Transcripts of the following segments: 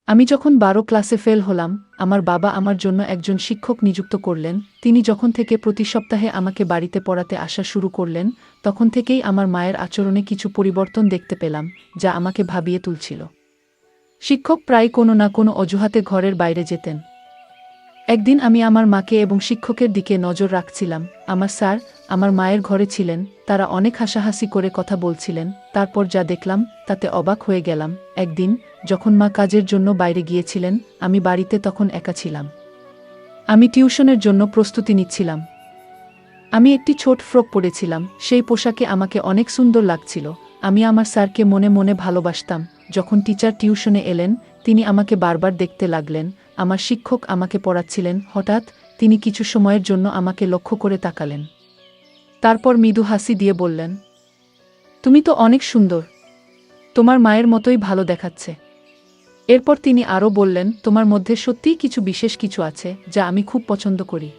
আমি যখন ১২ ক্লাসে ফেল হলাম, আমার বাবা আমার জন্য একজন শিক্ষক নিযুক্ত করলেন। তিনি যখন থেকে প্রতি সপ্তাহে আমাকে বাড়িতে পড়াতে আসা শুরু করলেন, তখন থেকেই আমার মায়ের আচরণে কিছু পরিবর্তন দেখতে পেলাম, যা আমাকে ভাবিয়ে তুলছিল। শিক্ষক প্রায় কোনো না কোনো অজুহাতে ঘরের বাইরে যেতেন। একদিন আমি আমার মাকে এবং শিক্ষকের দিকে নজর রাখছিলাম। আমার স্যার আমার মায়ের ঘরে ছিলেন, তারা অনেক হাসাহাসি করে কথা বলছিলেন। তারপর যা দেখলাম তাতে অবাক হয়ে গেলাম। একদিন যখন মা কাজের জন্য বাইরে গিয়েছিলেন, আমি বাড়িতে তখন একা ছিলাম। আমি টিউশনের জন্য প্রস্তুতি নিচ্ছিলাম। আমি একটি ছোট ফ্রক পরেছিলাম, সেই পোশাকে আমাকে অনেক সুন্দর লাগছিল। আমি আমার স্যারকে মনে মনে ভালোবাসতাম। যখন টিচার টিউশনে এলেন, তিনি আমাকে বারবার দেখতে লাগলেন। আমার শিক্ষক আমাকে পড়াচ্ছিলেন। হঠাৎ তিনি কিছু সময়ের জন্য আমাকে লক্ষ্য করে তাকালেন। তারপর মৃদু হাসি দিয়ে বললেন, তুমি তো অনেক সুন্দর, তোমার মায়ের মতোই ভালো দেখাচ্ছে। এরপর তিনি আরও বললেন, তোমার মধ্যে সত্যিই কিছু বিশেষ কিছু আছে, যা আমি খুব পছন্দ করি।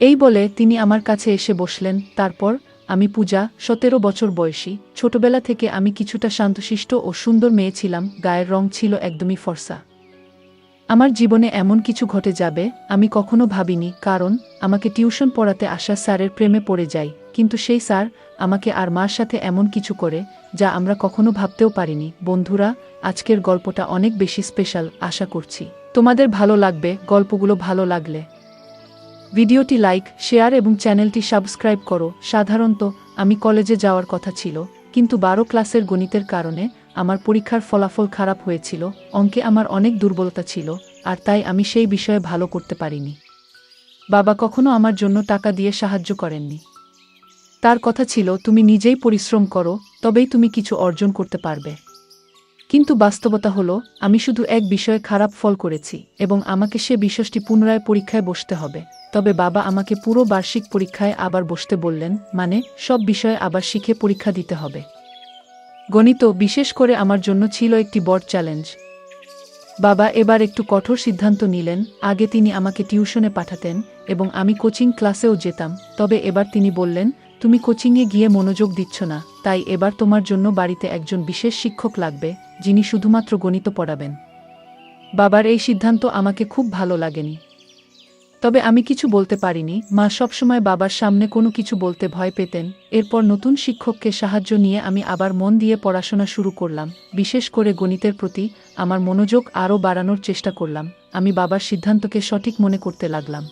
এই বলে তিনি আমার কাছে এসে বসলেন। তারপর আমি পূজা, ১৭ বছর বয়সী। ছোটবেলা থেকে আমি কিছুটা শান্তশিষ্ট ও সুন্দর মেয়ে ছিলাম। গায়ের রং ছিল একদমই ফর্সা। আমার জীবনে এমন কিছু ঘটে যাবে আমি কখনো ভাবিনি, কারণ আমাকে টিউশন পড়াতে আসা স্যারের প্রেমে পড়ে যাই। কিন্তু সেই স্যার আমাকে আর মার সাথে এমন কিছু করে, যা আমরা কখনো ভাবতেও পারিনি। বন্ধুরা, আজকের গল্পটা অনেক বেশি স্পেশাল। আশা করছি তোমাদের ভালো লাগবে। গল্পগুলো ভালো লাগলে ভিডিওটি লাইক, শেয়ার এবং চ্যানেলটি সাবস্ক্রাইব করো। সাধারণত আমি কলেজে যাওয়ার কথা ছিল, কিন্তু ১২ ক্লাসের গণিতের কারণে আমার পরীক্ষার ফলাফল খারাপ হয়েছিল। অঙ্কে আমার অনেক দুর্বলতা ছিল, আর তাই আমি সেই বিষয়ে ভালো করতে পারিনি। বাবা কখনো আমার জন্য টাকা দিয়ে সাহায্য করেননি। তার কথা ছিল, তুমি নিজেই পরিশ্রম করো, তবেই তুমি কিছু অর্জন করতে পারবে। কিন্তু বাস্তবতা হলো, আমি শুধু এক বিষয়ে খারাপ ফল করেছি, এবং আমাকে সে বিষয়টি পুনরায় পরীক্ষায় বসতে হবে। তবে বাবা আমাকে পুরো বার্ষিক পরীক্ষায় আবার বসতে বললেন, মানে সব বিষয়ে আবার শিখে পরীক্ষা দিতে হবে। গণিত বিশেষ করে আমার জন্য ছিল একটি বড় চ্যালেঞ্জ। বাবা এবার একটু কঠোর সিদ্ধান্ত নিলেন। আগে তিনি আমাকে টিউশনে পাঠাতেন এবং আমি কোচিং ক্লাসেও যেতাম, তবে এবার তিনি বললেন, তুমি কোচিংয়ে গিয়ে মনোযোগ দিচ্ছ না, তাই এবার তোমার জন্য বাড়িতে একজন বিশেষ শিক্ষক লাগবে, যিনি শুধুমাত্র গণিত পড়াবেন। বাবার এই সিদ্ধান্ত আমাকে খুব ভালো লাগেনি, তবে আমি কিছু বলতে পারিনি। মা সবসময় বাবার সামনে কোনো কিছু বলতে ভয় পেতেন। এরপর নতুন শিক্ষককে সাহায্য নিয়ে আমি আবার মন দিয়ে পড়াশোনা শুরু করলাম। বিশেষ করে গণিতের প্রতি আমার মনোযোগ আরও বাড়ানোর চেষ্টা করলাম। আমি বাবার সিদ্ধান্তকে সঠিক মনে করতে লাগলাম।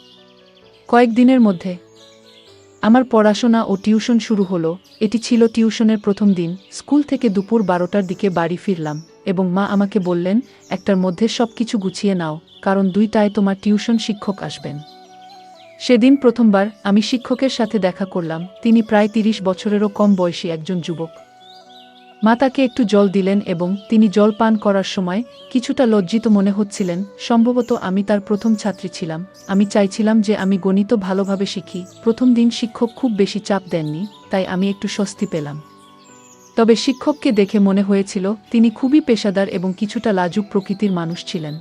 কয়েকদিনের মধ্যে আমার পড়াশোনা ও টিউশন শুরু হলো। এটি ছিল টিউশনের প্রথম দিন। স্কুল থেকে দুপুর ১২টার দিকে বাড়ি ফিরলাম, এবং মা আমাকে বললেন, একটার মধ্যে সব কিছু গুছিয়ে নাও, কারণ ২টায় তোমার টিউশন শিক্ষক আসবেন। সেদিন প্রথমবার আমি শিক্ষকের সাথে দেখা করলাম। তিনি প্রায় ৩০ বছরেরও কম বয়সী একজন যুবক। মা তাকে একটু জল দিলেন এবং তিনি জল পান করার সময় কিছুটা লজ্জিত মনে হচ্ছিলেন। সম্ভবত আমি তার প্রথম ছাত্রী ছিলাম। আমি চাইছিলাম যে আমি গণিত ভালোভাবে শিখি। প্রথম দিন শিক্ষক খুব বেশি চাপ দেননি, তাই আমি একটু স্বস্তি পেলাম। তবে শিক্ষককে দেখে মনে হয়েছিল তিনি খুবই পেশাদার এবং কিছুটা লাজুক প্রকৃতির মানুষ ছিলেন।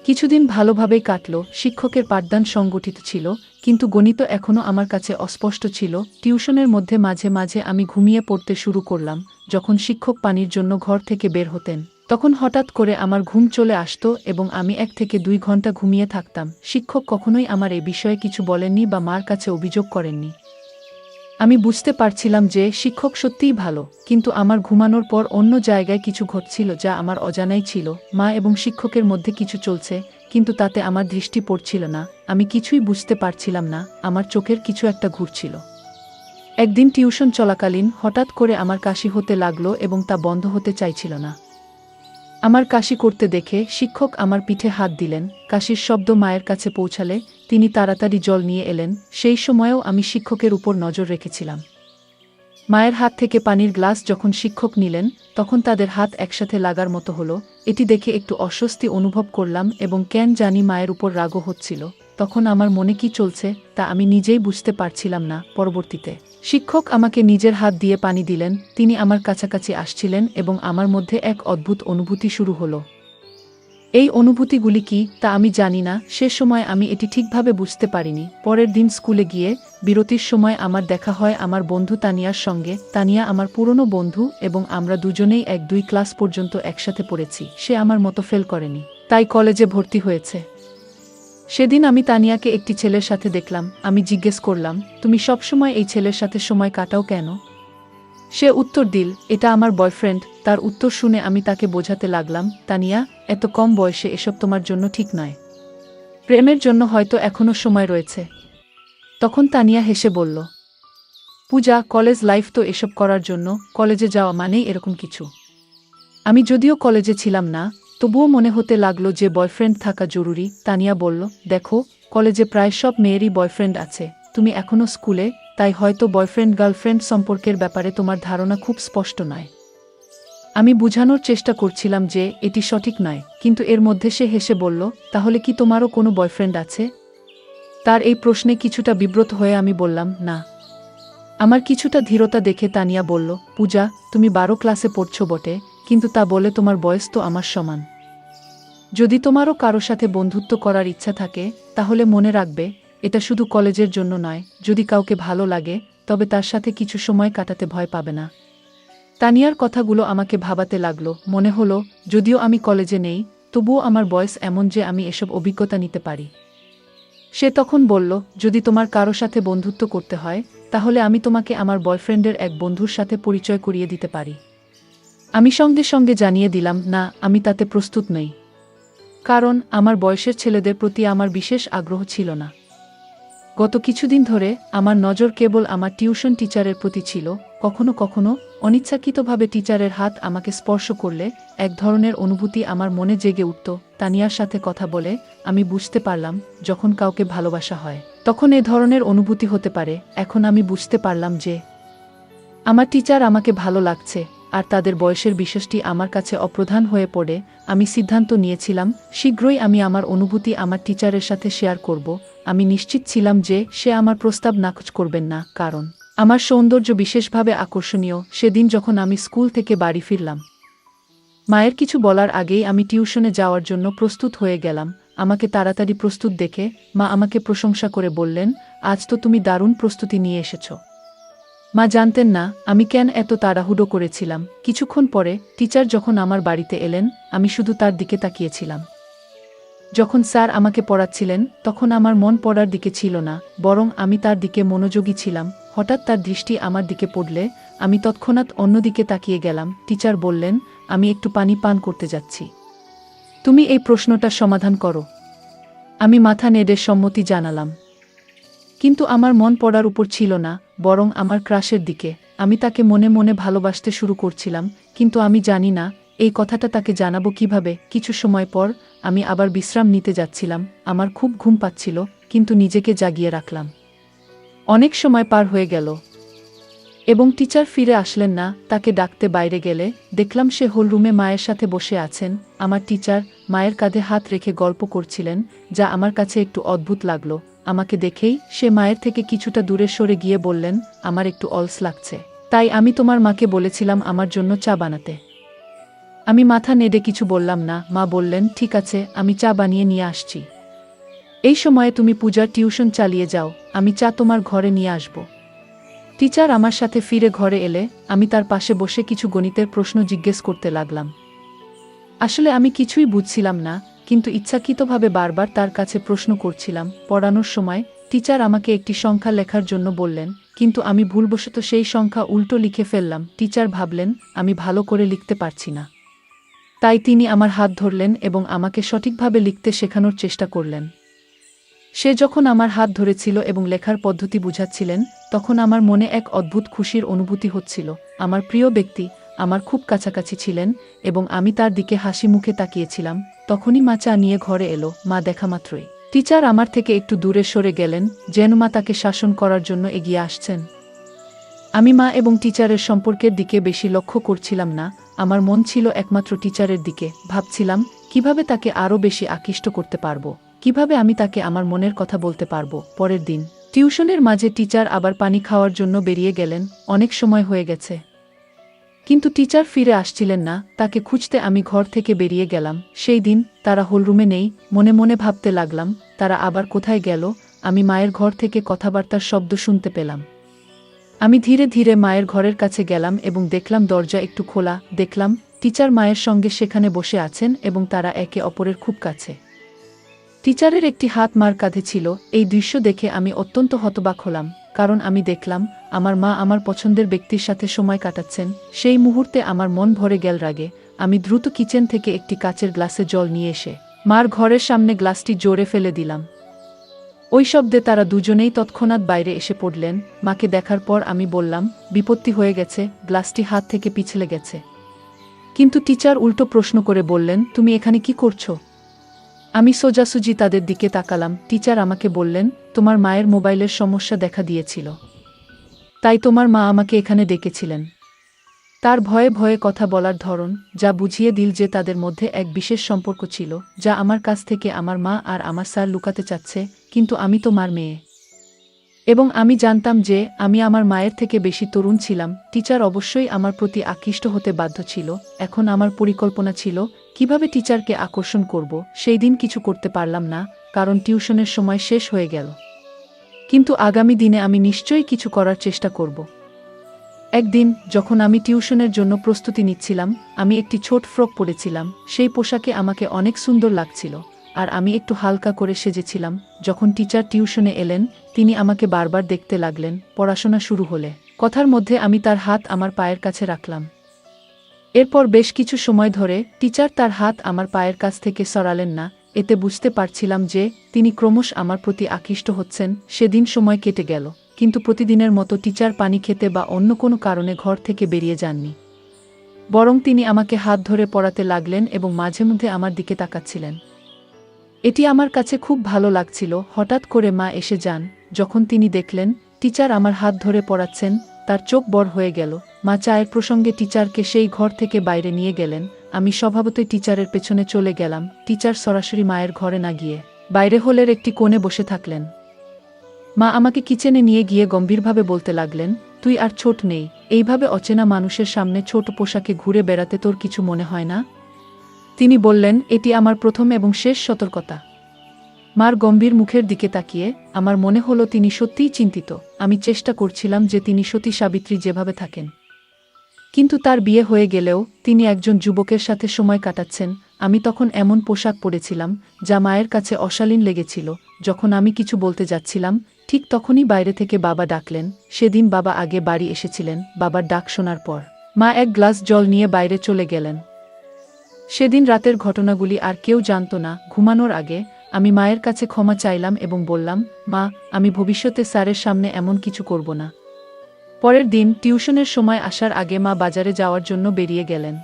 কিছুদিন ভালোভাবেই কাটল। শিক্ষকের পাঠদান সংগঠিত ছিল, কিন্তু গণিত এখনও আমার কাছে অস্পষ্ট ছিল। টিউশনের মধ্যে মাঝে মাঝে আমি ঘুমিয়ে পড়তে শুরু করলাম। যখন শিক্ষক পানির জন্য ঘর থেকে বের হতেন, তখন হঠাৎ করে আমার ঘুম চলে আসত এবং আমি ১ থেকে ২ ঘন্টা ঘুমিয়ে থাকতাম। শিক্ষক কখনোই আমার এ বিষয়ে কিছু বলেননি বা মার কাছে অভিযোগ করেননি। আমি বুঝতে পারছিলাম যে শিক্ষক সত্যিই ভালো, কিন্তু আমার ঘুমানোর পর অন্য জায়গায় কিছু ঘটছিল যা আমার অজানাই ছিল। মা এবং শিক্ষকের মধ্যে কিছু চলছে, কিন্তু তাতে আমার দৃষ্টি পড়ছিল না। আমি কিছুই বুঝতে পারছিলাম না। আমার চোখের কিছু একটা ঘুরছিল। একদিন টিউশন চলাকালীন হঠাৎ করে আমার কাশি হতে লাগলো এবং তা বন্ধ হতে চাইছিল না। আমার কাশি করতে দেখে শিক্ষক আমার পিঠে হাত দিলেন। কাশির শব্দ মায়ের কাছে পৌঁছালে তিনি তাড়াতাড়ি জল নিয়ে এলেন। সেই সময়েও আমি শিক্ষকের উপর নজর রেখেছিলাম। মায়ের হাত থেকে পানির গ্লাস যখন শিক্ষক নিলেন, তখন তাদের হাত একসাথে লাগার মতো হলো। এটি দেখে একটু অস্বস্তি অনুভব করলাম এবং কেন জানি মায়ের উপর রাগও হচ্ছিল। তখন আমার মনে কি চলছে তা আমি নিজেই বুঝতে পারছিলাম না। পরবর্তীতে শিক্ষক আমাকে নিজের হাত দিয়ে পানি দিলেন। তিনি আমার কাছাকাছি আসছিলেন এবং আমার মধ্যে এক অদ্ভুত অনুভূতি শুরু হলো। এই অনুভূতিগুলি কি তা আমি জানি না, সে সময় আমি এটি ঠিকভাবে বুঝতে পারিনি। পরের দিন স্কুলে গিয়ে বিরতির সময় আমার দেখা হয় আমার বন্ধু তানিয়ার সঙ্গে। তানিয়া আমার পুরনো বন্ধু এবং আমরা দুজনেই 1-2 ক্লাস পর্যন্ত একসাথে পড়েছি। সে আমার মতো ফেল করেনি, তাই কলেজে ভর্তি হয়েছে। সেদিন আমি তানিয়াকে একটি ছেলের সাথে দেখলাম। আমি জিজ্ঞেস করলাম, তুমি সবসময় এই ছেলের সাথে সময় কাটাও কেন? সে উত্তর দিল, এটা আমার বয়ফ্রেন্ড। তার উত্তর শুনে আমি তাকে বোঝাতে লাগলাম, তানিয়া, এত কম বয়সে এসব তোমার জন্য ঠিক নয়। প্রেমের জন্য হয়তো এখনো সময় রয়েছে। তখন তানিয়া হেসে বলল, পূজা, কলেজ লাইফ তো এসব করার জন্য, কলেজে যাওয়া মানেই এরকম কিছু। আমি যদিও কলেজে ছিলাম না, তবুও মনে হতে লাগলো যে বয়ফ্রেন্ড থাকা জরুরি। তানিয়া বলল, দেখো, কলেজে প্রায় সব মেয়েরই বয়ফ্রেন্ড আছে। তুমি এখনো স্কুলে, তাই হয়তো বয়ফ্রেন্ড গার্লফ্রেন্ড সম্পর্কের ব্যাপারে তোমার ধারণা খুব স্পষ্ট নয়। আমি বুঝানোর চেষ্টা করছিলাম যে এটি সঠিক নয়, কিন্তু এর মধ্যে সে হেসে বলল, তাহলে কি তোমারও কোনো বয়ফ্রেন্ড আছে? তার এই প্রশ্নে কিছুটা বিব্রত হয়ে আমি বললাম, না। আমার কিছুটা ধীরতা দেখে তানিয়া বলল, পূজা, তুমি 12 ক্লাসে পড়ছো বটে, কিন্তু তা বলে তোমার বয়স তো আমার সমান। যদি তোমারও কারো সাথে বন্ধুত্ব করার ইচ্ছা থাকে, তাহলে মনে রাখবে, এটা শুধু কলেজের জন্য নয়। যদি কাউকে ভালো লাগে, তবে তার সাথে কিছু সময় কাটাতে ভয় পাবে না। তানিয়ার কথাগুলো আমাকে ভাবাতে লাগলো। মনে হলো, যদিও আমি কলেজে নেই, তবুও আমার বয়স এমন যে আমি এসব অভিজ্ঞতা নিতে পারি। সে তখন বলল, যদি তোমার কারো সাথে বন্ধুত্ব করতে হয়, তাহলে আমি তোমাকে আমার বয়ফ্রেন্ডের এক বন্ধুর সাথে পরিচয় করিয়ে দিতে পারি। আমি সঙ্গে সঙ্গে জানিয়ে দিলাম, না, আমি তাতে প্রস্তুত নই। কারণ আমার বয়সের ছেলেদের প্রতি আমার বিশেষ আগ্রহ ছিল না। গত কিছুদিন ধরে আমার নজর কেবল আমার টিউশন টিচারের প্রতি ছিল। কখনো কখনো অনিচ্ছাকৃতভাবে টিচারের হাত আমাকে স্পর্শ করলে এক ধরনের অনুভূতি আমার মনে জেগে উঠত। তানিয়ার সাথে কথা বলে আমি বুঝতে পারলাম, যখন কাউকে ভালোবাসা হয়, তখন এ ধরনের অনুভূতি হতে পারে। এখন আমি বুঝতে পারলাম যে আমার টিচার আমাকে ভালো লাগছে, আর তাদের বয়সের বিষয়টি আমার কাছে অপ্রধান হয়ে পড়ে। আমি সিদ্ধান্ত নিয়েছিলাম, শীঘ্রই আমি আমার অনুভূতি আমার টিচারের সাথে শেয়ার করব। আমি নিশ্চিত ছিলাম যে সে আমার প্রস্তাব নাকচ করবেন না, কারণ আমার সৌন্দর্য বিশেষভাবে আকর্ষণীয়। সেদিন যখন আমি স্কুল থেকে বাড়ি ফিরলাম, মায়ের কিছু বলার আগেই আমি টিউশনে যাওয়ার জন্য প্রস্তুত হয়ে গেলাম। আমাকে তাড়াতাড়ি প্রস্তুত দেখে মা আমাকে প্রশংসা করে বললেন, আজ তো তুমি দারুণ প্রস্তুতি নিয়ে এসেছো। মা জানতেন না আমি কেন এত তাড়াহুড়ো করেছিলাম। কিছুক্ষণ পরে টিচার যখন আমার বাড়িতে এলেন, আমি শুধু তার দিকে তাকিয়েছিলাম। যখন স্যার আমাকে পড়াচ্ছিলেন, তখন আমার মন পড়ার দিকে ছিল না, বরং আমি তার দিকে মনোযোগী ছিলাম। হঠাৎ তার দৃষ্টি আমার দিকে পড়লে আমি তৎক্ষণাৎ অন্যদিকে তাকিয়ে গেলাম। টিচার বললেন, আমি একটু পানি পান করতে যাচ্ছি, তুমি এই প্রশ্নটার সমাধান করো। আমি মাথা নেড়ে সম্মতি জানালাম, কিন্তু আমার মন পড়ার উপর ছিল না, বরং আমার ক্রাশের দিকে। আমি তাকে মনে মনে ভালোবাসতে শুরু করছিলাম, কিন্তু আমি জানি না এই কথাটা তাকে জানাবো কিভাবে। কিছু সময় পর আমি আবার বিশ্রাম নিতে যাচ্ছিলাম। আমার খুব ঘুম পাচ্ছিল, কিন্তু নিজেকে জাগিয়ে রাখলাম। অনেক সময় পার হয়ে গেল এবং টিচার ফিরে আসলেন না। তাকে ডাকতে বাইরে গেলে দেখলাম সে হলরুমে মায়ের সাথে বসে আছেন। আমার টিচার মায়ের কাঁধে হাত রেখে গল্প করছিলেন, যা আমার কাছে একটু অদ্ভুত লাগলো। আমাকে দেখেই সে মায়ের থেকে কিছুটা দূরে সরে গিয়ে বললেন, আমার একটু অলস লাগছে, তাই আমি তোমার মাকে বলেছিলাম আমার জন্য চা বানাতে। আমি মাথা নেড়ে কিছু বললাম না। মা বললেন, ঠিক আছে, আমি চা বানিয়ে নিয়ে আসছি। এই সময়ে তুমি পূজার টিউশন চালিয়ে যাও, আমি চা তোমার ঘরে নিয়ে আসব। টিচার আমার সাথে ফিরে ঘরে এলে আমি তার পাশে বসে কিছু গণিতের প্রশ্ন জিজ্ঞেস করতে লাগলাম। আসলে আমি কিছুই বুঝছিলাম না, কিন্তু ইচ্ছাকৃতভাবে বারবার তার কাছে প্রশ্ন করছিলাম। পড়ানোর সময় টিচার আমাকে একটি সংখ্যা লেখার জন্য বললেন, কিন্তু আমি ভুলবশত সেই সংখ্যা উল্টো লিখে ফেললাম। টিচার ভাবলেন আমি ভালো করে লিখতে পারছি না, তাই তিনি আমার হাত ধরলেন এবং আমাকে সঠিকভাবে লিখতে শেখানোর চেষ্টা করলেন। সে যখন আমার হাত ধরেছিল এবং লেখার পদ্ধতি বুঝাচ্ছিলেন, তখন আমার মনে এক অদ্ভুত খুশির অনুভূতি হচ্ছিল। আমার প্রিয় ব্যক্তি আমার খুব কাছাকাছি ছিলেন এবং আমি তার দিকে হাসি মুখে তাকিয়েছিলাম। তখনই মা চা নিয়ে ঘরে এলো। মা দেখা মাত্রই টিচার আমার থেকে একটু দূরে সরে গেলেন, যেন মা তাকে শাসন করার জন্য এগিয়ে আসছেন। আমি মা এবং টিচারের সম্পর্কের দিকে বেশি লক্ষ্য করছিলাম না, আমার মন ছিল একমাত্র টিচারের দিকে। ভাবছিলাম কিভাবে তাকে আরও বেশি আকৃষ্ট করতে পারবো, কিভাবে আমি তাকে আমার মনের কথা বলতে পারবো। পরের দিন টিউশনের মাঝে টিচার আবার পানি খাওয়ার জন্য বেরিয়ে গেলেন। অনেক সময় হয়ে গেছে, কিন্তু টিচার ফিরে আসছিলেন না, তাকে খুঁজতে আমি ঘর থেকে বেরিয়ে গেলাম। সেই দিন তারা হোলরুমে নেই। মনে মনে ভাবতে লাগলাম, তারা আবার কোথায় গেল। আমি মায়ের ঘর থেকে কথাবার্তার শব্দ শুনতে পেলাম। আমি ধীরে ধীরে মায়ের ঘরের কাছে গেলাম এবং দেখলাম দরজা একটু খোলা। দেখলাম টিচার মায়ের সঙ্গে সেখানে বসে আছেন এবং তারা একে অপরের খুব কাছে। টিচারের একটি হাত মার কাঁধে ছিল। এই দৃশ্য দেখে আমি অত্যন্ত হতবাক হলাম, কারণ আমি দেখলাম আমার মা আমার পছন্দের ব্যক্তির সাথে সময় কাটাচ্ছেন। সেই মুহূর্তে আমার মন ভরে গেল রাগে। আমি দ্রুত কিচেন থেকে একটি কাচের গ্লাসে জল নিয়ে এসে মার ঘরের সামনে গ্লাসটি জোরে ফেলে দিলাম। ওই শব্দে তারা দুজনেই তৎক্ষণাৎ বাইরে এসে পড়লেন। মাকে দেখার পর আমি বললাম, বিপত্তি হয়ে গেছে, গ্লাসটি হাত থেকে পিছলে গেছে। কিন্তু টিচার উল্টো প্রশ্ন করে বললেন, তুমি এখানে কি করছো? আমি সোজাসুজি তাদের দিকে তাকালাম। টিচার আমাকে বললেন, তোমার মায়ের মোবাইলের সমস্যা দেখা দিয়েছিল, তাই তোমার মা আমাকে এখানে ডেকেছিলেন। তার ভয়ে ভয়ে কথা বলার ধরন যা বুঝিয়ে দিল যে তাদের মধ্যে এক বিশেষ সম্পর্ক ছিল, যা আমার কাছ থেকে আমার মা আর আমার স্যার লুকাতে চাচ্ছে। কিন্তু আমি তো মার মেয়ে, এবং আমি জানতাম যে আমি আমার মায়ের থেকে বেশি তরুণ ছিলাম। টিচার অবশ্যই আমার প্রতি আকৃষ্ট হতে বাধ্য ছিল। এখন আমার পরিকল্পনা ছিল কিভাবে টিচারকে আকর্ষণ করব। সেই দিন কিছু করতে পারলাম না, কারণ টিউশনের সময় শেষ হয়ে গেল। কিন্তু আগামী দিনে আমি নিশ্চয়ই কিছু করার চেষ্টা করব। একদিন যখন আমি টিউশনের জন্য প্রস্তুতি নিচ্ছিলাম, আমি একটি ছোট ফ্রক পরেছিলাম। সেই পোশাকে আমাকে অনেক সুন্দর লাগছিল, আর আমি একটু হালকা করে সেজেছিলাম। যখন টিচার টিউশনে এলেন, তিনি আমাকে বারবার দেখতে লাগলেন। পড়াশোনা শুরু হলে কথার মধ্যে আমি তার হাত আমার পায়ের কাছে রাখলাম। এরপর বেশ কিছু সময় ধরে টিচার তার হাত আমার পায়ের কাছ থেকে সরালেন না। এতে বুঝতে পারছিলাম যে তিনি ক্রমশ আমার প্রতি আকৃষ্ট হচ্ছেন। সেদিন সময় কেটে গেল, কিন্তু প্রতিদিনের মতো টিচার পানি খেতে বা অন্য কোনো কারণে ঘর থেকে বেরিয়ে যাননি। বরং তিনি আমাকে হাত ধরে পড়াতে লাগলেন এবং মাঝে মধ্যে আমার দিকে তাকাচ্ছিলেন। এটি আমার কাছে খুব ভালো লাগছিল। হঠাৎ করে মা এসে যান। যখন তিনি দেখলেন টিচার আমার হাত ধরে পড়াচ্ছেন, তার চোখ বড় হয়ে গেল। মা চায়ের প্রসঙ্গে টিচারকে সেই ঘর থেকে বাইরে নিয়ে গেলেন। আমি স্বভাবতই টিচারের পেছনে চলে গেলাম। টিচার সরাসরি মায়ের ঘরে না গিয়ে বাইরে হলের একটি কোণে বসে থাকলেন। মা আমাকে কিচেনে নিয়ে গিয়ে গম্ভীরভাবে বলতে লাগলেন, তুই আর ছোট নেই। এইভাবে অচেনা মানুষের সামনে ছোট পোশাকে ঘুরে বেড়াতে তোর কিছু মনে হয় না? তিনি বললেন, এটি আমার প্রথম এবং শেষ সতর্কতা। মার গম্ভীর মুখের দিকে তাকিয়ে আমার মনে হলো তিনি সত্যিই চিন্তিত। আমি চেষ্টা করছিলাম যে তিনি সতী সাবিত্রী যেভাবে থাকেন, কিন্তু তার বিয়ে হয়ে গেলেও তিনি একজন যুবকের সাথে সময় কাটাচ্ছেন। আমি তখন এমন পোশাক পরেছিলাম যা মায়ের কাছে অশালীন লেগেছিল। যখন আমি কিছু বলতে যাচ্ছিলাম, ঠিক তখনই বাইরে থেকে বাবা ডাকলেন। সেদিন বাবা আগে বাড়ি এসেছিলেন। বাবার ডাক শোনার পর মা এক গ্লাস জল নিয়ে বাইরে চলে গেলেন। সেদিন রাতের ঘটনাগুলি আর কেউ জানত না। ঘুমানোর আগে আমি মায়ের কাছে ক্ষমা চাইলাম এবং বললাম, মা, আমি ভবিষ্যতে স্যারের সামনে এমন কিছু করব না। পরের দিন টিউশনের সময় আসার আগে মা বাজারে যাওয়ার জন্য বেরিয়ে গেলেন।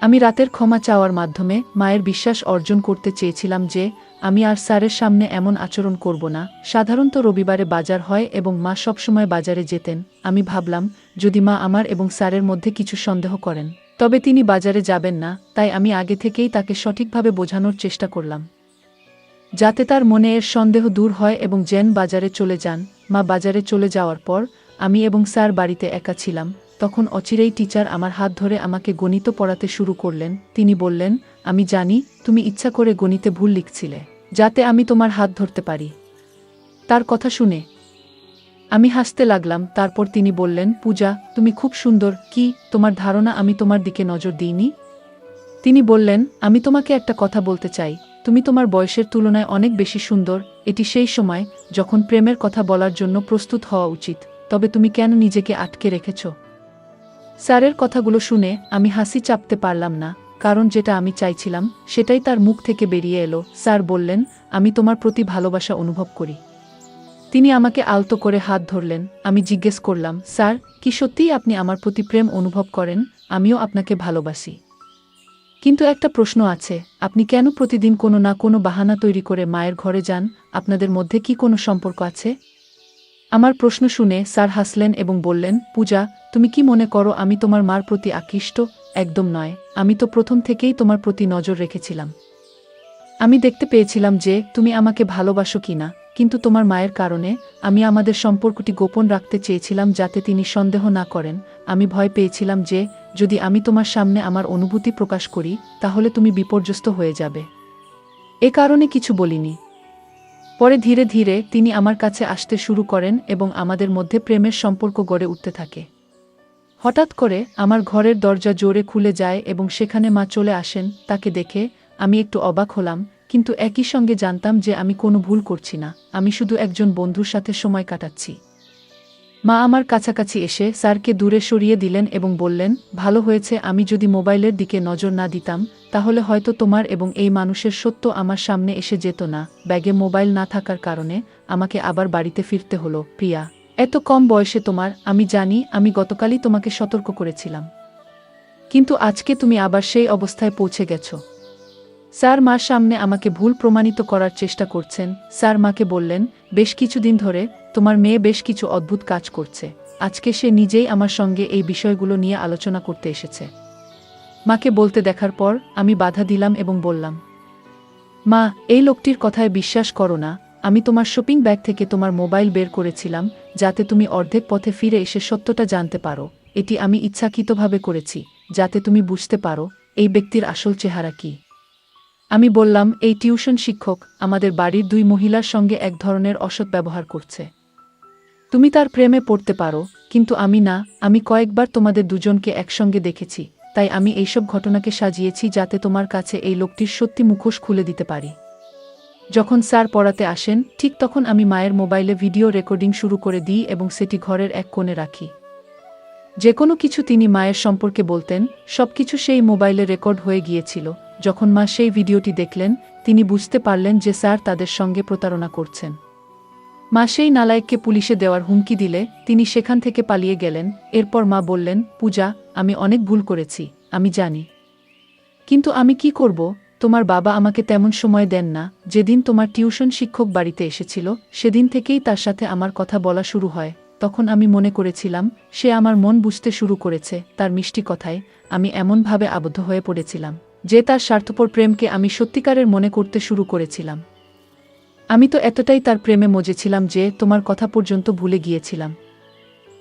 আমি রাতের ক্ষমা চাওয়ার মাধ্যমে মায়ের বিশ্বাস অর্জন করতে চেয়েছিলাম যে আমি আর স্যারের সামনে এমন আচরণ করব না। সাধারণত রবিবারে বাজার হয় এবং মা সবসময় বাজারে যেতেন। আমি ভাবলাম, যদি মা আমার এবং স্যারের মধ্যে কিছু সন্দেহ করেন, তবে তিনি বাজারে যাবেন না। তাই আমি আগে থেকেই তাকে সঠিকভাবে বোঝানোর চেষ্টা করলাম, যাতে তার মনে এর সন্দেহ দূর হয় এবং যেন বাজারে চলে যান। মা বাজারে চলে যাওয়ার পর আমি এবং স্যার বাড়িতে একা ছিলাম। তখন অচিরেই টিচার আমার হাত ধরে আমাকে গণিত পড়াতে শুরু করলেন। তিনি বললেন, আমি জানি তুমি ইচ্ছা করে গণিতে ভুল লিখছিলে, যাতে আমি তোমার হাত ধরতে পারি। তার কথা শুনে আমি হাসতে লাগলাম। তারপর তিনি বললেন, পূজা, তুমি খুব সুন্দর। কি তোমার ধারণা আমি তোমার দিকে নজর দিইনি? তিনি বললেন, আমি তোমাকে একটা কথা বলতে চাই। তুমি তোমার বয়সের তুলনায় অনেক বেশি সুন্দর। এটি সেই সময় যখন প্রেমের কথা বলার জন্য প্রস্তুত হওয়া উচিত। তবে তুমি কেন নিজেকে আটকে রেখেছ? স্যারের কথাগুলো শুনে আমি হাসি চাপতে পারলাম না, কারণ যেটা আমি চাইছিলাম সেটাই তার মুখ থেকে বেরিয়ে এলো। স্যার বললেন, আমি তোমার প্রতি ভালোবাসা অনুভব করি। তিনি আমাকে আলতো করে হাত ধরলেন। আমি জিজ্ঞেস করলাম, স্যার, কি সত্যিই আপনি আমার প্রতি প্রেম অনুভব করেন? আমিও আপনাকে ভালোবাসি। কিন্তু একটা প্রশ্ন আছে, আপনি কেন প্রতিদিন কোনো না কোনো বাহানা তৈরি করে মায়ের ঘরে যান? আপনাদের মধ্যে কি কোনো সম্পর্ক আছে? আমার প্রশ্ন শুনে স্যার হাসলেন এবং বললেন, পূজা, তুমি কি মনে করো আমি তোমার মার প্রতি আকৃষ্ট? একদম নয়। আমি তো প্রথম থেকেই তোমার প্রতি নজর রেখেছিলাম। আমি দেখতে পেয়েছিলাম যে তুমি আমাকে ভালোবাসো কিনা। কিন্তু তোমার মায়ের কারণে আমি আমাদের সম্পর্কটি গোপন রাখতে চেয়েছিলাম যাতে তিনি সন্দেহ না করেন। আমি ভয় পেয়েছিলাম যে যদি আমি তোমার সামনে আমার অনুভূতি প্রকাশ করি তাহলে তুমি বিপর্যস্ত হয়ে যাবে। এ কারণে কিছু বলিনি। পরে ধীরে ধীরে তিনি আমার কাছে আসতে শুরু করেন এবং আমাদের মধ্যে প্রেমের সম্পর্ক গড়ে উঠতে থাকে। হঠাৎ করে আমার ঘরের দরজা জোরে খুলে যায় এবং সেখানে মা চলে আসেন। তাকে দেখে আমি একটু অবাক হলাম, কিন্তু একই সঙ্গে জানতাম যে আমি কোনো ভুল করছি না, আমি শুধু একজন বন্ধুর সাথে সময় কাটাচ্ছি। মা আমার কাছাকাছি এসে স্যারকে দূরে সরিয়ে দিলেন এবং বললেন, ভালো হয়েছে আমি যদি মোবাইলের দিকে নজর না দিতাম তাহলে হয়তো তোমার এবং এই মানুষের সত্য আমার সামনে এসে যেত না। ব্যাগে মোবাইল না থাকার কারণে আমাকে আবার বাড়িতে ফিরতে হলো। প্রিয়া, এত কম বয়সে তোমার, আমি জানি আমি গতকালই তোমাকে সতর্ক করেছিলাম, কিন্তু আজকে তুমি আবার সেই অবস্থায় পৌঁছে গেছো। স্যার মার সামনে আমাকে ভুল প্রমাণিত করার চেষ্টা করছেন। স্যার মাকে বললেন, বেশ কিছুদিন ধরে তোমার মেয়ে বেশ কিছু অদ্ভুত কাজ করছে। আজকে সে নিজেই আমার সঙ্গে এই বিষয়গুলো নিয়ে আলোচনা করতে এসেছে। মাকে বলতে দেখার পর আমি বাধা দিলাম এবং বললাম, মা, এই লোকটির কথায় বিশ্বাস করো না। আমি তোমার শপিং ব্যাগ থেকে তোমার মোবাইল বের করেছিলাম যাতে তুমি অর্ধেক পথে ফিরে এসে সত্যটা জানতে পারো। এটি আমি ইচ্ছাকৃতভাবে করেছি যাতে তুমি বুঝতে পারো এই ব্যক্তির আসল চেহারা কি। আমি বললাম, এই টিউশন শিক্ষক আমাদের বাড়ির 2 মহিলার সঙ্গে এক ধরনের অসৎ ব্যবহার করছে। তুমি তার প্রেমে পড়তে পারো, কিন্তু আমি না। আমি কয়েকবার তোমাদের দুজনকে একসঙ্গে দেখেছি, তাই আমি এইসব ঘটনাকে সাজিয়েছি যাতে তোমার কাছে এই লোকটির সত্যি মুখোশ খুলে দিতে পারি। যখন স্যার পড়াতে আসেন ঠিক তখন আমি মায়ের মোবাইলে ভিডিও রেকর্ডিং শুরু করে দিই এবং সেটি ঘরের এক কোণে রাখি। যে কোনো কিছু তিনি মায়ের সম্পর্কে বলতেন সবকিছু সেই মোবাইলে রেকর্ড হয়ে গিয়েছিল। যখন মা সেই ভিডিওটি দেখলেন তিনি বুঝতে পারলেন যে স্যার তাদের সঙ্গে প্রতারণা করছেন। মা সেই নালায়েককে পুলিশে দেওয়ার হুমকি দিলে তিনি সেখান থেকে পালিয়ে গেলেন। এরপর মা বললেন, পূজা, আমি অনেক ভুল করেছি, আমি জানি, কিন্তু আমি কি করব? তোমার বাবা আমাকে তেমন সময় দেন না। যেদিন তোমার টিউশন শিক্ষক বাড়িতে এসেছিল সেদিন থেকেই তার সাথে আমার কথা বলা শুরু হয়। তখন আমি মনে করেছিলাম সে আমার মন বুঝতে শুরু করেছে। তার মিষ্টি কথায় আমি এমনভাবে আবদ্ধ হয়ে পড়েছিলাম যে তার স্বার্থপর প্রেমকে আমি সত্যিকারের মনে করতে শুরু করেছিলাম। আমি তো এতটাই তার প্রেমে মজেছিলাম যে তোমার কথা পর্যন্ত ভুলে গিয়েছিলাম।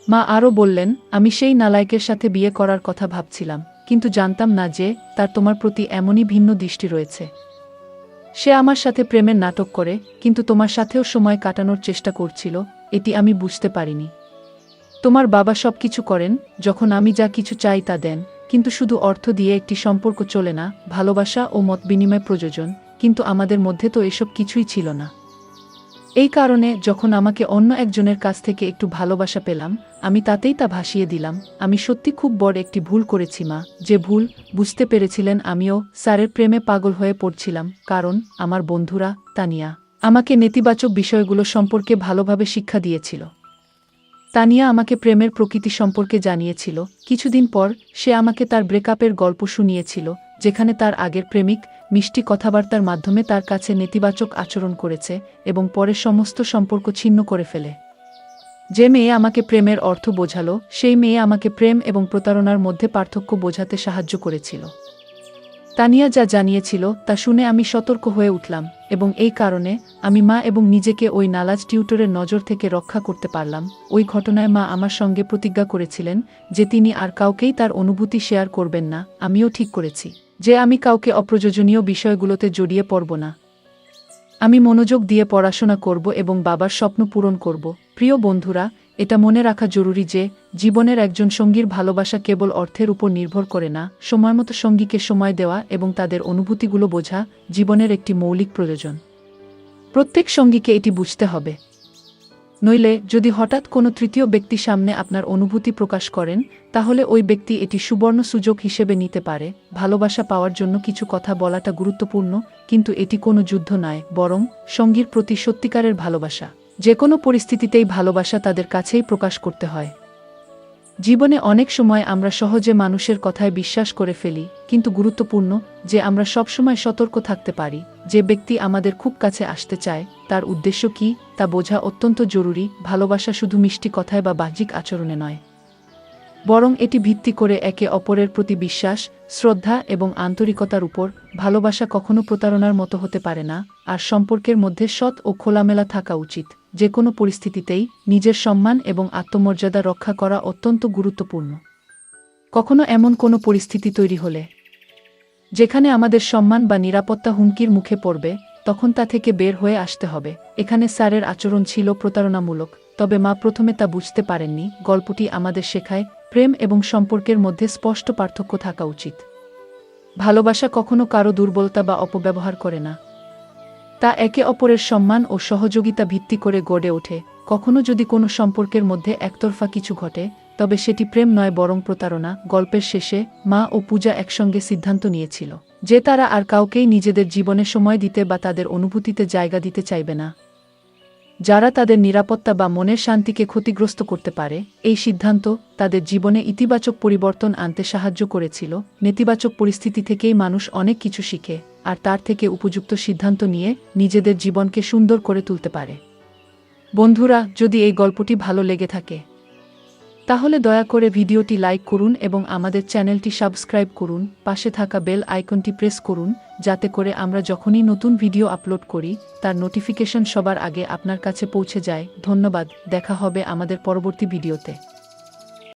মা আরও বললেন, আমি সেই নালায়েকের সাথে বিয়ে করার কথা ভাবছিলাম, কিন্তু জানতাম না যে তার তোমার প্রতি এমনই ভিন্ন দৃষ্টি রয়েছে। সে আমার সাথে প্রেমের নাটক করে, কিন্তু তোমার সাথেও সময় কাটানোর চেষ্টা করছিল, এটি আমি বুঝতে পারিনি। তোমার বাবা সব কিছু করেন, যখন আমি যা কিছু চাই তা দেন, কিন্তু শুধু অর্থ দিয়ে একটি সম্পর্ক চলে না। ভালোবাসা ও মত বিনিময় প্রয়োজন, কিন্তু আমাদের মধ্যে তো এসব কিছুই ছিল না। এই কারণে যখন আমাকে অন্য একজনের কাছ থেকে একটু ভালোবাসা পেলাম আমি তাতেই তা ভাসিয়ে দিলাম। আমি সত্যি খুব বড় একটি ভুল করেছি মা। যে ভুল বুঝতে পেরেছিলেন আমিও স্যারের প্রেমে পাগল হয়ে পড়ছিলাম, কারণ আমার বন্ধুরা তানিয়া আমাকে নেতিবাচক বিষয়গুলো সম্পর্কে ভালোভাবে শিক্ষা দিয়েছিল। তানিয়া আমাকে প্রেমের প্রকৃতি সম্পর্কে জানিয়েছিল। কিছুদিন পর সে আমাকে তার ব্রেকআপের গল্প শুনিয়েছিল, যেখানে তার আগের প্রেমিক মিষ্টি কথাবার্তার মাধ্যমে তার কাছে নেতিবাচক আচরণ করেছে এবং পরে সমস্ত সম্পর্ক ছিন্ন করে ফেলে। যে মেয়ে আমাকে প্রেমের অর্থ বোঝালো সেই মেয়ে আমাকে প্রেম এবং প্রতারণার মধ্যে পার্থক্য বোঝাতে সাহায্য করেছিল। তানিয়া যা জানিয়েছিল তা শুনে আমি সতর্ক হয়ে উঠলাম এবং এই কারণে আমি মা এবং নিজেকে ওই নালাজ টিউটরের নজর থেকে রক্ষা করতে পারলাম। ওই ঘটনায় মা আমার সঙ্গে প্রতিজ্ঞা করেছিলেন যে তিনি আর কাউকেই তার অনুভূতি শেয়ার করবেন না। আমিও ঠিক করেছি যে আমি কাউকে অপ্রয়োজনীয় বিষয়গুলোতে জড়িয়ে পড়ব না। আমি মনোযোগ দিয়ে পড়াশোনা করব এবং বাবার স্বপ্ন পূরণ করব। প্রিয় বন্ধুরা, এটা মনে রাখা জরুরি যে জীবনের একজন সঙ্গীর ভালোবাসা কেবল অর্থের উপর নির্ভর করে না। সময়মতো সঙ্গীকে সময় দেওয়া এবং তাদের অনুভূতিগুলো বোঝা জীবনের একটি মৌলিক প্রয়োজন। প্রত্যেক সঙ্গীকে এটি বুঝতে হবে, নইলে যদি হঠাৎ কোনো তৃতীয় ব্যক্তি সামনে আপনার অনুভূতি প্রকাশ করেন তাহলে ওই ব্যক্তি এটি সুবর্ণ সুযোগ হিসেবে নিতে পারে। ভালোবাসা পাওয়ার জন্য কিছু কথা বলাটা গুরুত্বপূর্ণ, কিন্তু এটি কোনো যুদ্ধ নয়, বরং সঙ্গীর প্রতি সত্যিকারের ভালোবাসা। যে কোনো পরিস্থিতিতেই ভালোবাসা তাদের কাছেই প্রকাশ করতে হয়। জীবনে অনেক সময় আমরা সহজে মানুষের কথায় বিশ্বাস করে ফেলি, কিন্তু গুরুত্বপূর্ণ যে আমরা সবসময় সতর্ক থাকতে পারি। যে ব্যক্তি আমাদের খুব কাছে আসতে চায় তার উদ্দেশ্য কী তা বোঝা অত্যন্ত জরুরি। ভালোবাসা শুধু মিষ্টি কথায় বা বাহ্যিক আচরণে নয়। বরং এটি ভিত্তি করে একে অপরের প্রতি বিশ্বাস, শ্রদ্ধা এবং আন্তরিকতার উপর। ভালোবাসা কখনো প্রতারণার মতো হতে পারে না, আর সম্পর্কের মধ্যে সৎ ও খোলামেলা থাকা উচিত। যে কোনো পরিস্থিতিতেই নিজের সম্মান এবং আত্মমর্যাদা রক্ষা করা অত্যন্ত গুরুত্বপূর্ণ। কখনো এমন কোনো পরিস্থিতি তৈরি হলে যেখানে আমাদের সম্মান বা নিরাপত্তা হুমকির মুখে পড়বে, তখন তা থেকে বের হয়ে আসতে হবে। এখানে স্যারের আচরণ ছিল প্রতারণামূলক, তবে মা প্রথমে তা বুঝতে পারেননি। গল্পটি আমাদের শেখায়, প্রেম এবং সম্পর্কের মধ্যে স্পষ্ট পার্থক্য থাকা উচিত। ভালোবাসা কখনো কারো দুর্বলতা বা অপব্যবহার করে না, তা একে অপরের সম্মান ও সহযোগিতা ভিত্তি করে গড়ে ওঠে। কখনো যদি কোনো সম্পর্কের মধ্যে একতরফা কিছু ঘটে, তবে সেটি প্রেম নয় বরং প্রতারণা। গল্পের শেষে মা ও পূজা একসঙ্গে সিদ্ধান্ত নিয়েছিল যে তারা আর কাউকেই নিজেদের জীবনে সময় দিতে বা তাদের অনুভূতিতে জায়গা দিতে চাইবে না, যারা তাদের নিরাপত্তা বা মনের শান্তিকে ক্ষতিগ্রস্ত করতে পারে। এই সিদ্ধান্ত তাদের জীবনে ইতিবাচক পরিবর্তন আনতে সাহায্য করেছিল। নেতিবাচক পরিস্থিতি থেকেই মানুষ অনেক কিছু শিখে, আর তার থেকে উপযুক্ত সিদ্ধান্ত নিয়ে নিজেদের জীবনকে সুন্দর করে তুলতে পারে। বন্ধুরা, যদি এই গল্পটি ভালো লেগে থাকে তাহলে দয়া করে ভিডিওটি লাইক করুন এবং আমাদের চ্যানেলটি সাবস্ক্রাইব করুন। পাশে থাকা বেল আইকনটি প্রেস করুন, যাতে করে আমরা যখনই নতুন ভিডিও আপলোড করি তার নোটিফিকেশন সবার আগে আপনার কাছে পৌঁছে যায়। ধন্যবাদ। দেখা হবে আমাদের পরবর্তী ভিডিওতে।